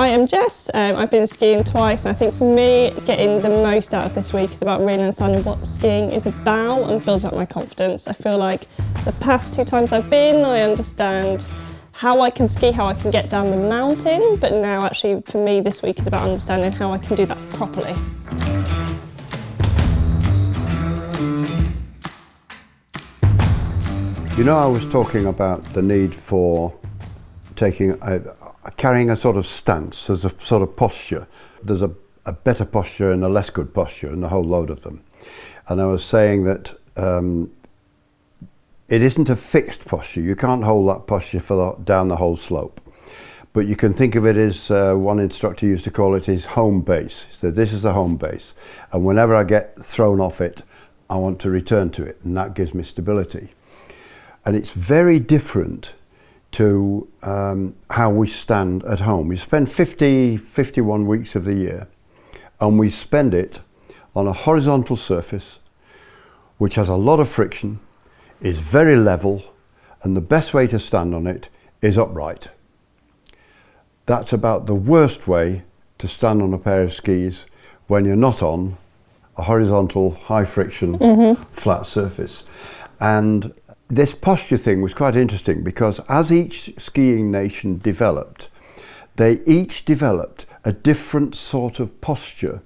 Hi, I'm Jess. I've been skiing twice, and I think for me, getting the most out of this week is about really understanding what skiing is about and building up my confidence. I feel like the past 2 times I've been, I understand how I can ski, how I can get down the mountain, but now actually for me this week is about understanding how I can do that properly. You know, I was talking about the need for carrying a sort of stance, as a sort of posture. There's a better posture and a less good posture and a whole load of them. And I was saying that it isn't a fixed posture. You can't hold that posture down the whole slope. But you can think of it as one instructor used to call it his home base. So this is the home base. And whenever I get thrown off it, I want to return to it. And that gives me stability. And it's very different to how we stand at home. We spend 51 weeks of the year, and we spend it on a horizontal surface which has a lot of friction, is very level, and the best way to stand on it is upright. That's about the worst way to stand on a pair of skis when you're not on a horizontal, high friction, flat surface. And this posture thing was quite interesting because as each skiing nation developed, they each developed a different sort of posture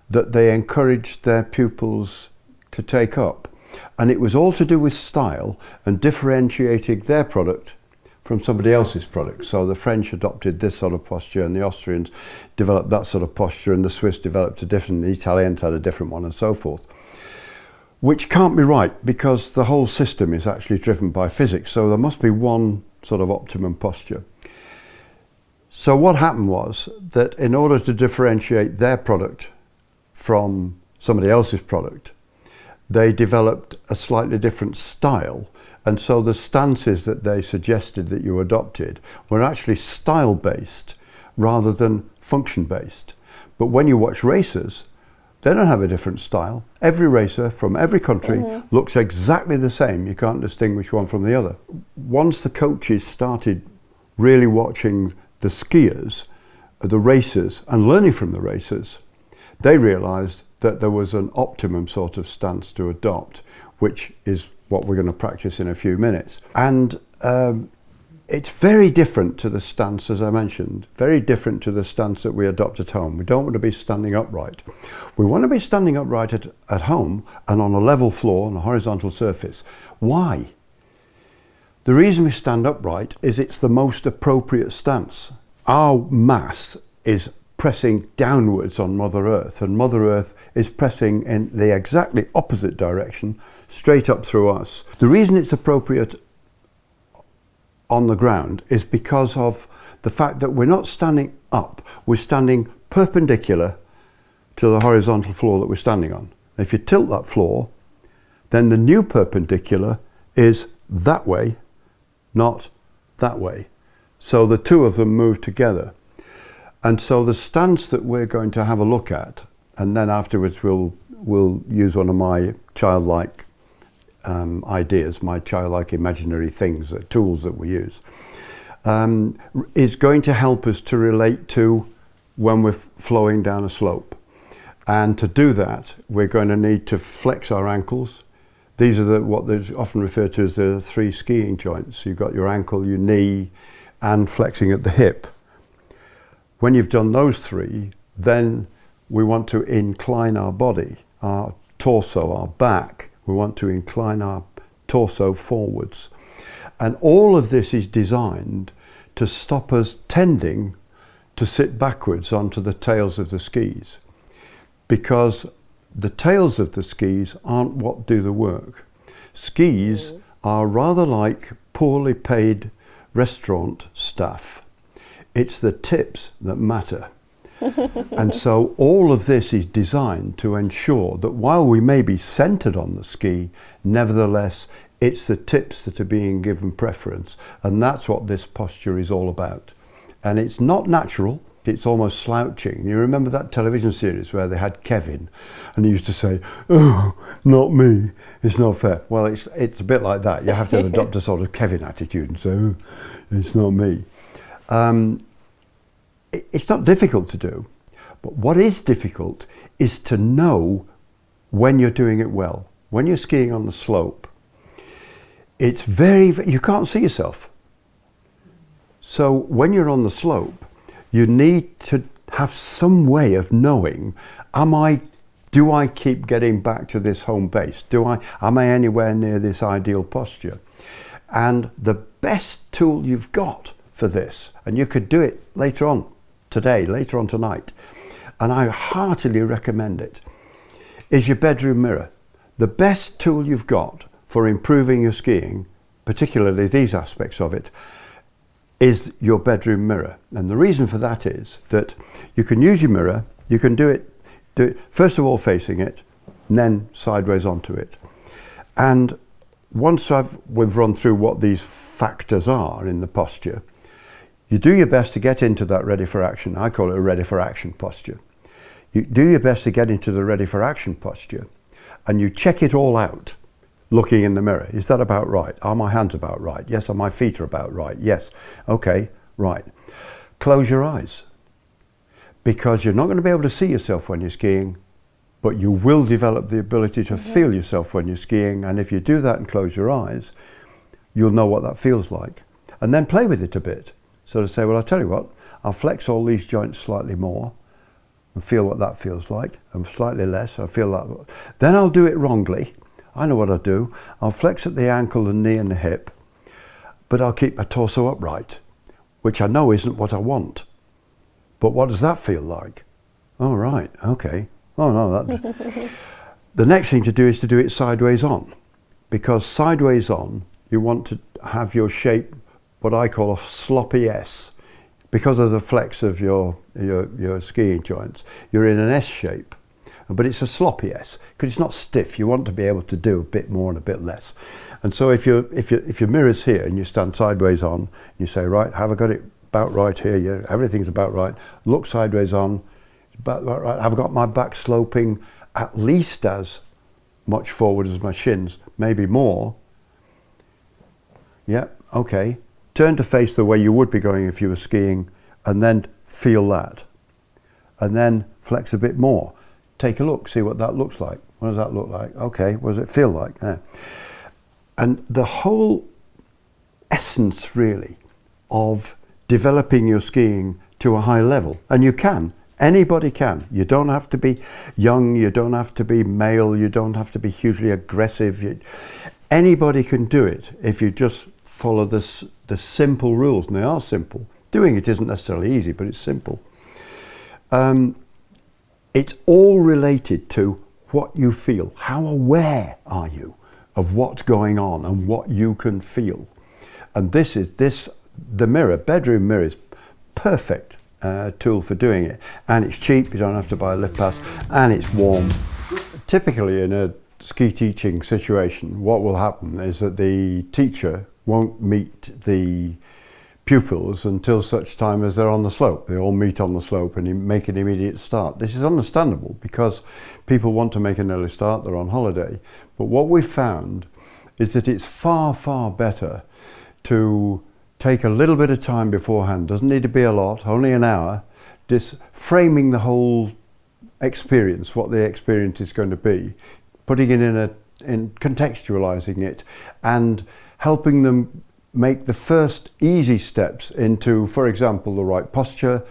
that they encouraged their pupils to take up. And it was all to do with style and differentiating their product from somebody else's product. So the French adopted this sort of posture, and the Austrians developed that sort of posture, and the Swiss developed a different, the Italians had a different one, and so forth. Which can't be right, because the whole system is actually driven by physics, so there must be one sort of optimum posture. So what happened was that in order to differentiate their product from somebody else's product, they developed a slightly different style, and so the stances that they suggested that you adopted were actually style-based rather than function-based. But when you watch racers, they don't have a different style. Every racer from every country looks exactly the same. You can't distinguish one from the other. Once the coaches started really watching the skiers, the racers, and learning from the racers, they realized that there was an optimum sort of stance to adopt, which is what we're going to practice in a few minutes. And it's very different to the stance, as I mentioned, very different to the stance that we adopt at home. We don't want to be standing upright. We want to be standing upright at home and on a level floor, on a horizontal surface. Why? The reason we stand upright is it's the most appropriate stance. Our mass is pressing downwards on Mother Earth, and Mother Earth is pressing in the exactly opposite direction, straight up through us. The reason it's appropriate on the ground is because of the fact that we're not standing up, we're standing perpendicular to the horizontal floor that we're standing on. If you tilt that floor, then the new perpendicular is that way, not that way. So the two of them move together. And so the stance that we're going to have a look at, and then afterwards we'll use one of my childlike ideas, my childlike imaginary things, the tools that we use, is going to help us to relate to when we're flowing down a slope. And to do that, we're going to need to flex our ankles. These are what is often referred to as the 3 skiing joints. You've got your ankle, your knee, and flexing at the hip. When you've done those 3, then we want to incline our body, our torso, our back. We want to incline our torso forwards. And all of this is designed to stop us tending to sit backwards onto the tails of the skis, because the tails of the skis aren't what do the work. Skis are rather like poorly paid restaurant staff. It's the tips that matter. And so all of this is designed to ensure that while we may be centered on the ski, nevertheless, it's the tips that are being given preference. And that's what this posture is all about. And it's not natural. It's almost slouching. You remember that television series where they had Kevin and he used to say, "Oh, not me, it's not fair." Well, it's a bit like that. You have to adopt a sort of Kevin attitude and say, "Oh, it's not me." It's not difficult to do, but what is difficult is to know when you're doing it well. When you're skiing on the slope, it's you can't see yourself. So when you're on the slope, you need to have some way of knowing, do I keep getting back to this home base? Am I anywhere near this ideal posture? And the best tool you've got for this, and you could do it later on today, later on tonight, and I heartily recommend it, is your bedroom mirror. The best tool you've got for improving your skiing, particularly these aspects of it, is your bedroom mirror. And the reason for that is that you can use your mirror, you can do it first of all facing it, and then sideways onto it. And once we've run through what these factors are in the posture, you do your best to get into that ready for action. I call it a ready for action posture. You do your best to get into the ready for action posture, and you check it all out looking in the mirror. Is that about right? Are my hands about right? Yes. Are my feet about right? Yes. Okay, right. Close your eyes, because you're not going to be able to see yourself when you're skiing, but you will develop the ability to feel yourself when you're skiing. And if you do that and close your eyes, you'll know what that feels like. And then play with it a bit. So to say, well, I'll tell you what, I'll flex all these joints slightly more and feel what that feels like, and slightly less, I'll feel that. Then I'll do it wrongly. I know what I'll do. I'll flex at the ankle, the knee and the hip, but I'll keep my torso upright, which I know isn't what I want. But what does that feel like? Oh, right, okay. Oh, no, that's... The next thing to do is to do it sideways on, because sideways on, you want to have your shape, what I call a sloppy S. Because of the flex of your skiing joints, you're in an S shape, but it's a sloppy S, because it's not stiff. You want to be able to do a bit more and a bit less. And so if your mirror's here and you stand sideways on, you say, right, have I got it about right here? Yeah, everything's about right. Look sideways on, about right. Have I got my back sloping at least as much forward as my shins, maybe more? Yeah, okay. Turn to face the way you would be going if you were skiing, and then feel that. And then flex a bit more. Take a look, see what that looks like. What does that look like? Okay, what does it feel like? And the whole essence, really, of developing your skiing to a high level, and you can, anybody can. You don't have to be young, you don't have to be male, you don't have to be hugely aggressive. Anybody can do it if you just follow the simple rules, and they are simple. Doing it isn't necessarily easy, but it's simple. It's all related to what you feel. How aware are you of what's going on and what you can feel? And the mirror, bedroom mirror, is perfect tool for doing it. And it's cheap, you don't have to buy a lift pass, and it's warm. Typically in a ski teaching situation, what will happen is that the teacher won't meet the pupils until such time as they're on the slope. They all meet on the slope and make an immediate start. This is understandable because people want to make an early start, they're on holiday. But what we've found is that it's far, far better to take a little bit of time beforehand. Doesn't need to be a lot, only an hour, just framing the whole experience, what the experience is going to be, putting it in contextualizing it, and helping them make the first easy steps into, for example, the right posture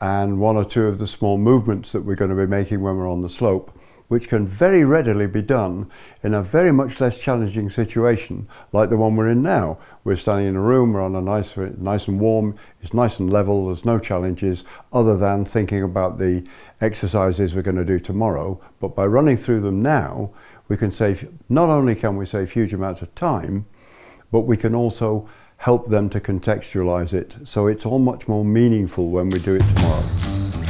and one or two of the small movements that we're going to be making when we're on the slope, which can very readily be done in a very much less challenging situation like the one we're in now. We're standing in a room, we're on a nice and warm, it's nice and level, there's no challenges other than thinking about the exercises we're going to do tomorrow. But by running through them now, we can save, not only can we save huge amounts of time, but we can also help them to contextualize it, so it's all much more meaningful when we do it tomorrow.